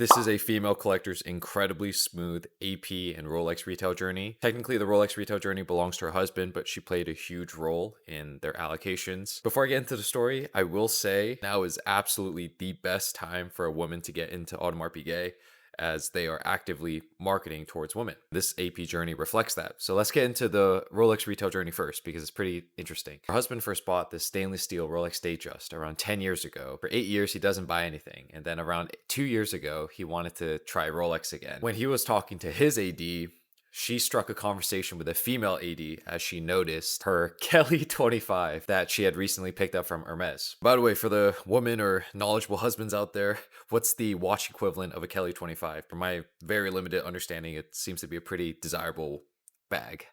This is a female collector's incredibly smooth AP and Rolex retail journey. Technically, the Rolex retail journey belongs to her husband, but she played a huge role in their allocations. Before I get into the story, I will say now is absolutely the best time for a woman to get into Audemars Piguet, as they are actively marketing towards women. This AP journey reflects that. So let's get into the Rolex retail journey first because it's pretty interesting. Her husband first bought this stainless steel Rolex Datejust around 10 years ago. For 8 years, he doesn't buy anything. And then around 2 years ago, he wanted to try Rolex again. When he was talking to his AD, she struck a conversation with a female AD as she noticed her Kelly 25 that she had recently picked up from Hermes. By the way, for the women or knowledgeable husbands out there, what's the watch equivalent of a Kelly 25? From my very limited understanding, it seems to be a pretty desirable bag.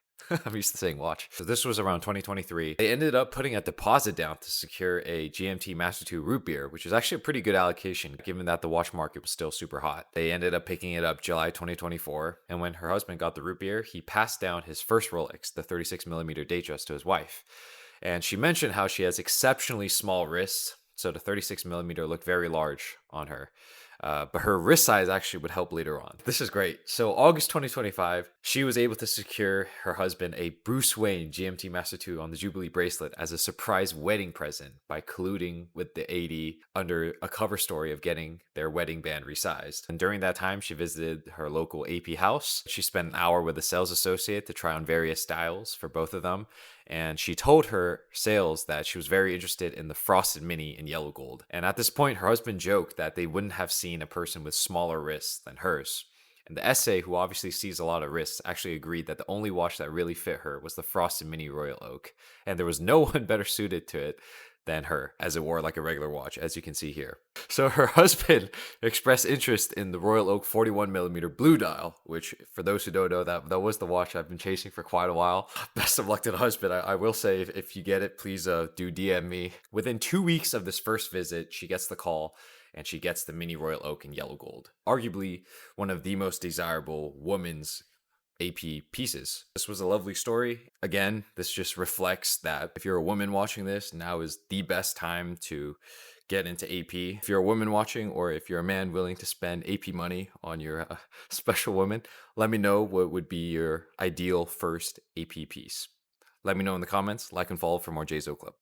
I'm used to saying watch. So this was around 2023. They ended up putting a deposit down to secure a GMT Master 2 root beer, which is actually a pretty good allocation given that the watch market was still super hot. They ended up picking it up July 2024. And when her husband got the root beer, he passed down his first Rolex, the 36mm Datejust, to his wife. And she mentioned how she has exceptionally small wrists. So the 36mm looked very large on her. But her wrist size actually would help later on. This is great. So August 2025, she was able to secure her husband a Bruce Wayne GMT Master 2 on the Jubilee bracelet as a surprise wedding present by colluding with the AD under a cover story of getting their wedding band resized. And during that time, she visited her local AP house. She spent an hour with a sales associate to try on various styles for both of them. And she told her sales that she was very interested in the Frosted Mini in yellow gold. And at this point, her husband joked that they wouldn't have seen a person with smaller wrists than hers. And the essay, who obviously sees a lot of wrists, actually agreed that the only watch that really fit her was the Frosted Mini Royal Oak. And there was no one better suited to it than her, as it wore like a regular watch, as you can see here. So her husband expressed interest in the Royal Oak 41mm blue dial, which, for those who don't know, that was the watch I've been chasing for quite a while. Best of luck to the husband. I will say, if you get it, please do DM me. Within 2 weeks of this first visit, she gets the call and she gets the Mini Royal Oak in yellow gold. Arguably one of the most desirable women's AP pieces. This was a lovely story. Again, this just reflects that if you're a woman watching this, now is the best time to get into AP. If you're a woman watching, or if you're a man willing to spend AP money on your special woman, let me know what would be your ideal first AP piece. Let me know in the comments. Like and follow for more JZO Club.